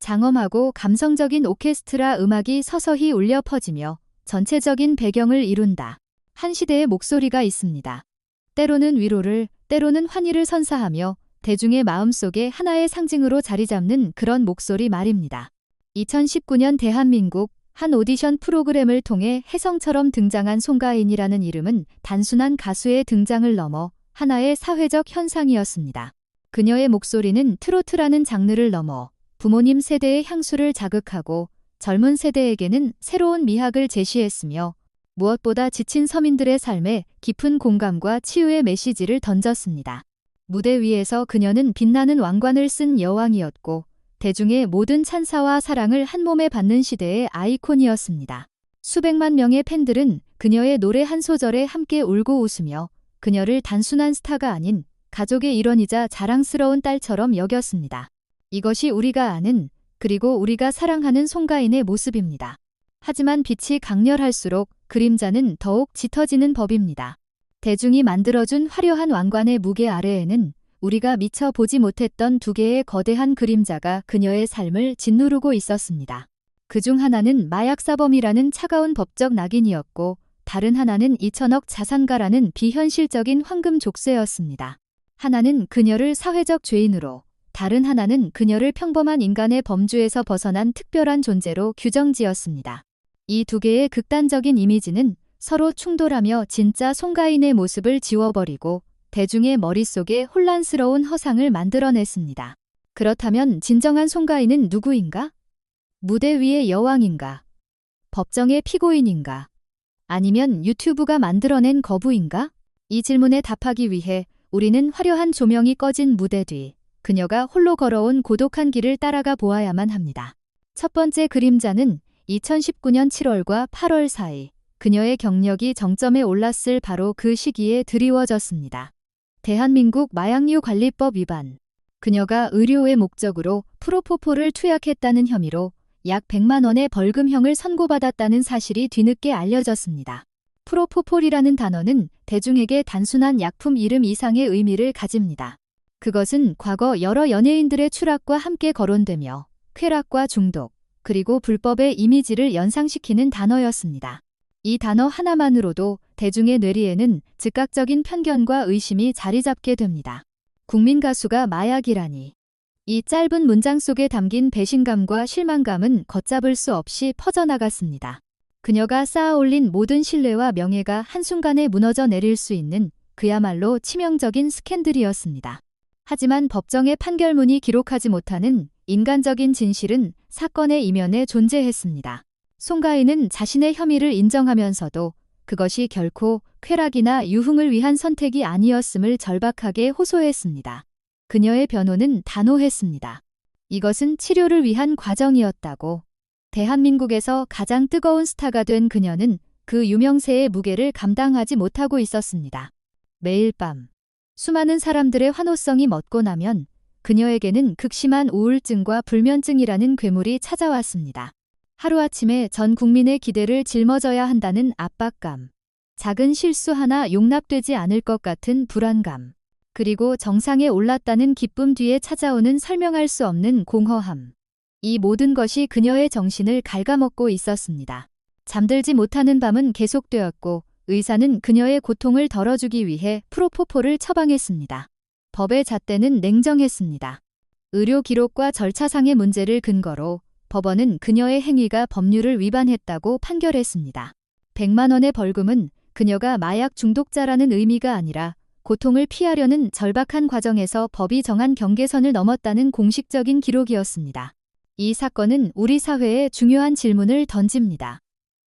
장엄하고 감성적인 오케스트라 음악이 서서히 울려 퍼지며 전체적인 배경을 이룬다. 한 시대의 목소리가 있습니다. 때로는 위로를, 때로는 환희를 선사하며 대중의 마음속에 하나의 상징으로 자리 잡는 그런 목소리 말입니다. 2019년 대한민국 한 오디션 프로그램을 통해 혜성처럼 등장한 송가인이라는 이름은 단순한 가수의 등장을 넘어 하나의 사회적 현상이었습니다. 그녀의 목소리는 트로트라는 장르를 넘어 부모님 세대의 향수를 자극하고 젊은 세대에게는 새로운 미학을 제시했으며 무엇보다 지친 서민들의 삶에 깊은 공감과 치유의 메시지를 던졌습니다. 무대 위에서 그녀는 빛나는 왕관을 쓴 여왕이었고 대중의 모든 찬사와 사랑을 한 몸에 받는 시대의 아이콘이었습니다. 수백만 명의 팬들은 그녀의 노래 한 소절에 함께 울고 웃으며 그녀를 단순한 스타가 아닌 가족의 일원이자 자랑스러운 딸처럼 여겼습니다. 이것이 우리가 아는, 그리고 우리가 사랑하는 송가인의 모습입니다. 하지만 빛이 강렬할수록 그림자는 더욱 짙어지는 법입니다. 대중이 만들어준 화려한 왕관의 무게 아래에는 우리가 미처 보지 못했던 두 개의 거대한 그림자가 그녀의 삶을 짓누르고 있었습니다. 그중 하나는 마약사범이라는 차가운 법적 낙인이었고 다른 하나는 2천억 자산가라는 비현실적인 황금 족쇄였습니다. 하나는 그녀를 사회적 죄인으로, 다른 하나는 그녀를 평범한 인간의 범주에서 벗어난 특별한 존재로 규정지었습니다. 이 두 개의 극단적인 이미지는 서로 충돌하며 진짜 송가인의 모습을 지워버리고 대중의 머릿속에 혼란스러운 허상을 만들어냈습니다. 그렇다면 진정한 송가인은 누구인가? 무대 위의 여왕인가? 법정의 피고인인가? 아니면 유튜브가 만들어낸 거부인가? 이 질문에 답하기 위해 우리는 화려한 조명이 꺼진 무대 뒤 그녀가 홀로 걸어온 고독한 길을 따라가 보아야만 합니다. 첫 번째 그림자는 2019년 7월과 8월 사이 그녀의 경력이 정점에 올랐을 바로 그 시기에 드리워졌습니다. 대한민국 마약류 관리법 위반. 그녀가 의료의 목적으로 프로포폴을 투약했다는 혐의로 약 100만 원의 벌금형을 선고받았다는 사실이 뒤늦게 알려졌습니다. 프로포폴이라는 단어는 대중에게 단순한 약품 이름 이상의 의미를 가집니다. 그것은 과거 여러 연예인들의 추락과 함께 거론되며 쾌락과 중독, 그리고 불법의 이미지를 연상시키는 단어였습니다. 이 단어 하나만으로도 대중의 뇌리에는 즉각적인 편견과 의심이 자리 잡게 됩니다. 국민 가수가 마약이라니. 이 짧은 문장 속에 담긴 배신감과 실망감은 걷잡을 수 없이 퍼져나갔습니다. 그녀가 쌓아올린 모든 신뢰와 명예가 한순간에 무너져 내릴 수 있는 그야말로 치명적인 스캔들이었습니다. 하지만 법정의 판결문이 기록하지 못하는 인간적인 진실은 사건의 이면에 존재했습니다. 송가인은 자신의 혐의를 인정하면서도 그것이 결코 쾌락이나 유흥을 위한 선택이 아니었음을 절박하게 호소했습니다. 그녀의 변호는 단호했습니다. 이것은 치료를 위한 과정이었다고. 대한민국에서 가장 뜨거운 스타가 된 그녀는 그 유명세의 무게를 감당하지 못하고 있었습니다. 매일 밤 수많은 사람들의 환호성이 멎고 나면 그녀에게는 극심한 우울증과 불면증이라는 괴물이 찾아왔습니다. 하루아침에 전 국민의 기대를 짊어져야 한다는 압박감, 작은 실수 하나 용납되지 않을 것 같은 불안감, 그리고 정상에 올랐다는 기쁨 뒤에 찾아오는 설명할 수 없는 공허함. 이 모든 것이 그녀의 정신을 갉아먹고 있었습니다. 잠들지 못하는 밤은 계속되었고 의사는 그녀의 고통을 덜어주기 위해 프로포폴을 처방했습니다. 법의 잣대는 냉정했습니다. 의료 기록과 절차상의 문제를 근거로 법원은 그녀의 행위가 법률을 위반했다고 판결했습니다. 100만 원의 벌금은 그녀가 마약 중독자라는 의미가 아니라 고통을 피하려는 절박한 과정에서 법이 정한 경계선을 넘었다는 공식적인 기록이었습니다. 이 사건은 우리 사회에 중요한 질문을 던집니다.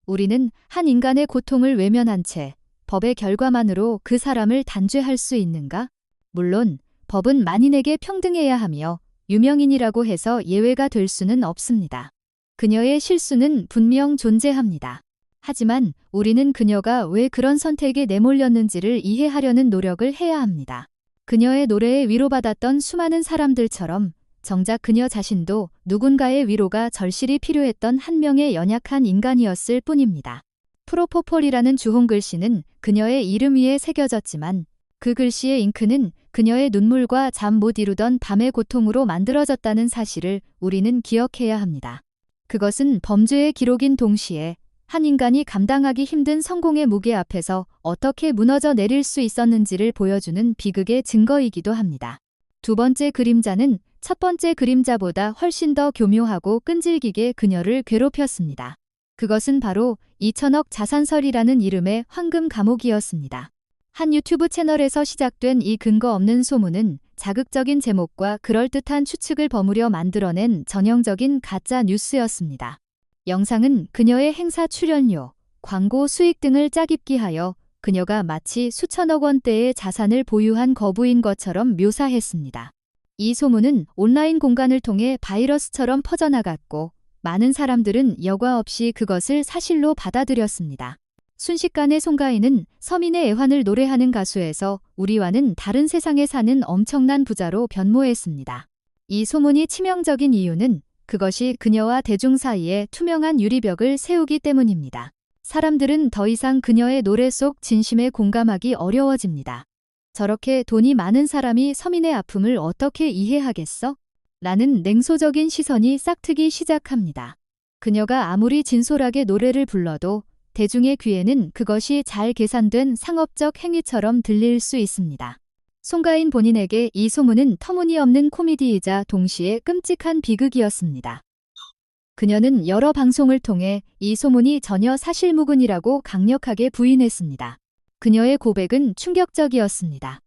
우리는 한 인간의 고통을 외면한 채 법의 결과만으로 그 사람을 단죄할 수 있는가? 물론 법은 만인에게 평등해야 하며 유명인이라고 해서 예외가 될 수는 없습니다. 그녀의 실수는 분명 존재합니다. 하지만 우리는 그녀가 왜 그런 선택에 내몰렸는지를 이해하려는 노력을 해야 합니다. 그녀의 노래에 위로받았던 수많은 사람들처럼 정작 그녀 자신도 누군가의 위로가 절실히 필요했던 한 명의 연약한 인간이었을 뿐입니다. 프로포폴이라는 주홍 글씨는 그녀의 이름 위에 새겨졌지만 그 글씨의 잉크는 그녀의 눈물과 잠 못 이루던 밤의 고통으로 만들어졌다는 사실을 우리는 기억해야 합니다. 그것은 범죄의 기록인 동시에 한 인간이 감당하기 힘든 성공의 무게 앞에서 어떻게 무너져 내릴 수 있었는지를 보여주는 비극의 증거이기도 합니다. 두 번째 그림자는 첫 번째 그림자보다 훨씬 더 교묘하고 끈질기게 그녀를 괴롭혔습니다. 그것은 바로 2천억 자산설이라는 이름의 황금 감옥이었습니다. 한 유튜브 채널에서 시작된 이 근거 없는 소문은 자극적인 제목과 그럴듯한 추측을 버무려 만들어낸 전형적인 가짜 뉴스였습니다. 영상은 그녀의 행사 출연료, 광고 수익 등을 짜깁기 하여 그녀가 마치 수천억 원대의 자산을 보유한 거부인 것처럼 묘사했습니다. 이 소문은 온라인 공간을 통해 바이러스처럼 퍼져나갔고 많은 사람들은 여과 없이 그것을 사실로 받아들였습니다. 순식간에 송가인은 서민의 애환을 노래하는 가수에서 우리와는 다른 세상에 사는 엄청난 부자로 변모했습니다. 이 소문이 치명적인 이유는 그것이 그녀와 대중 사이에 투명한 유리벽을 세우기 때문입니다. 사람들은 더 이상 그녀의 노래 속 진심에 공감하기 어려워집니다. 저렇게 돈이 많은 사람이 서민의 아픔을 어떻게 이해하겠어? 라는 냉소적인 시선이 싹트기 시작합니다. 그녀가 아무리 진솔하게 노래를 불러도 대중의 귀에는 그것이 잘 계산된 상업적 행위처럼 들릴 수 있습니다. 송가인 본인에게 이 소문은 터무니없는 코미디이자 동시에 끔찍한 비극이었습니다. 그녀는 여러 방송을 통해 이 소문이 전혀 사실무근이라고 강력하게 부인했습니다. 그녀의 고백은 충격적이었습니다.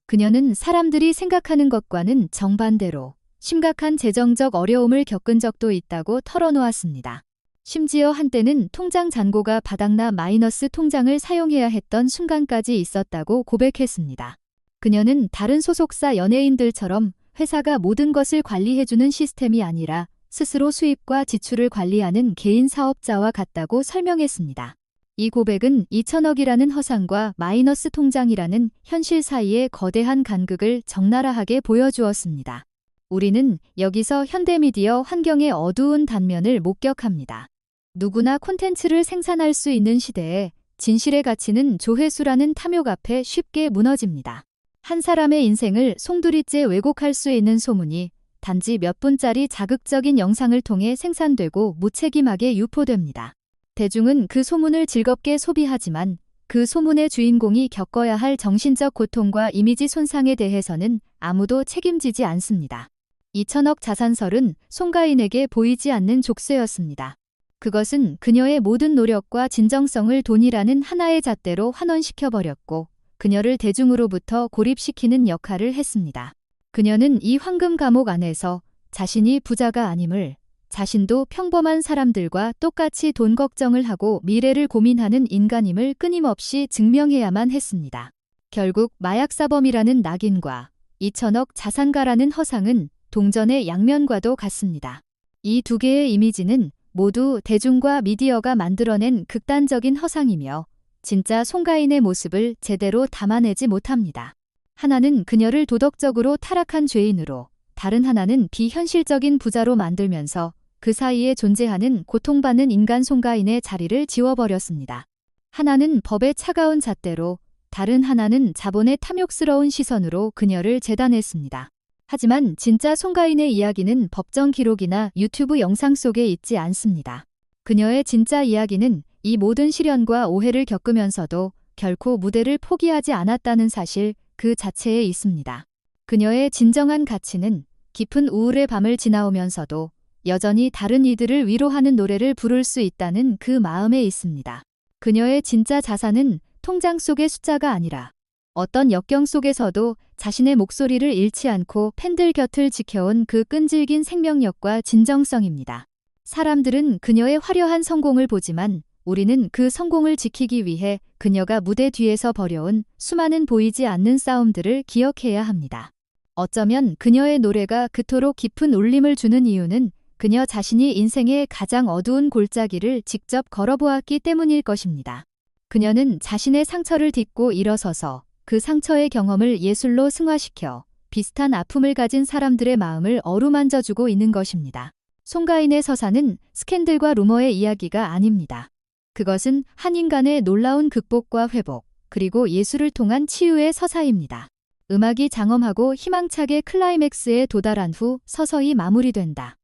그녀는 사람들이 생각하는 것과는 정반대로 심각한 재정적 어려움을 겪은 적도 있다고 털어놓았습니다. 심지어 한때는 통장 잔고가 바닥나 마이너스 통장을 사용해야 했던 순간까지 있었다고 고백했습니다. 그녀는 다른 소속사 연예인들처럼 회사가 모든 것을 관리해주는 시스템이 아니라 스스로 수입과 지출을 관리하는 개인 사업자와 같다고 설명했습니다. 이 고백은 2천억이라는 허상과 마이너스 통장이라는 현실 사이의 거대한 간극을 적나라하게 보여주었습니다. 우리는 여기서 현대미디어 환경의 어두운 단면을 목격합니다. 누구나 콘텐츠를 생산할 수 있는 시대에 진실의 가치는 조회수라는 탐욕 앞에 쉽게 무너집니다. 한 사람의 인생을 송두리째 왜곡할 수 있는 소문이 단지 몇 분짜리 자극적인 영상을 통해 생산되고 무책임하게 유포됩니다. 대중은 그 소문을 즐겁게 소비하지만 그 소문의 주인공이 겪어야 할 정신적 고통과 이미지 손상에 대해서는 아무도 책임지지 않습니다. 2천억 자산설은 송가인에게 보이지 않는 족쇄였습니다. 그것은 그녀의 모든 노력과 진정성을 돈이라는 하나의 잣대로 환원시켜버렸고 그녀를 대중으로부터 고립시키는 역할을 했습니다. 그녀는 이 황금 감옥 안에서 자신이 부자가 아님을, 자신도 평범한 사람들과 똑같이 돈 걱정을 하고 미래를 고민하는 인간임을 끊임없이 증명해야만 했습니다. 결국 마약사범이라는 낙인과 2천억 자산가라는 허상은 동전의 양면과도 같습니다. 이 두 개의 이미지는 모두 대중과 미디어가 만들어낸 극단적인 허상이며 진짜 송가인의 모습을 제대로 담아내지 못합니다. 하나는 그녀를 도덕적으로 타락한 죄인으로, 다른 하나는 비현실적인 부자로 만들면서 그 사이에 존재하는 고통받는 인간 송가인의 자리를 지워버렸습니다. 하나는 법의 차가운 잣대로, 다른 하나는 자본의 탐욕스러운 시선으로 그녀를 재단했습니다. 하지만 진짜 송가인의 이야기는 법정 기록이나 유튜브 영상 속에 있지 않습니다. 그녀의 진짜 이야기는 이 모든 시련과 오해를 겪으면서도 결코 무대를 포기하지 않았다는 사실 그 자체에 있습니다. 그녀의 진정한 가치는 깊은 우울의 밤을 지나오면서도 여전히 다른 이들을 위로하는 노래를 부를 수 있다는 그 마음에 있습니다. 그녀의 진짜 자산은 통장 속의 숫자가 아니라 어떤 역경 속에서도 자신의 목소리를 잃지 않고 팬들 곁을 지켜온 그 끈질긴 생명력과 진정성입니다. 사람들은 그녀의 화려한 성공을 보지만 우리는 그 성공을 지키기 위해 그녀가 무대 뒤에서 벌여온 수많은 보이지 않는 싸움들을 기억해야 합니다. 어쩌면 그녀의 노래가 그토록 깊은 울림을 주는 이유는 그녀 자신이 인생의 가장 어두운 골짜기를 직접 걸어보았기 때문일 것입니다. 그녀는 자신의 상처를 딛고 일어서서 그 상처의 경험을 예술로 승화시켜 비슷한 아픔을 가진 사람들의 마음을 어루만져주고 있는 것입니다. 송가인의 서사는 스캔들과 루머의 이야기가 아닙니다. 그것은 한 인간의 놀라운 극복과 회복, 그리고 예술을 통한 치유의 서사입니다. 음악이 장엄하고 희망차게 클라이맥스에 도달한 후 서서히 마무리된다.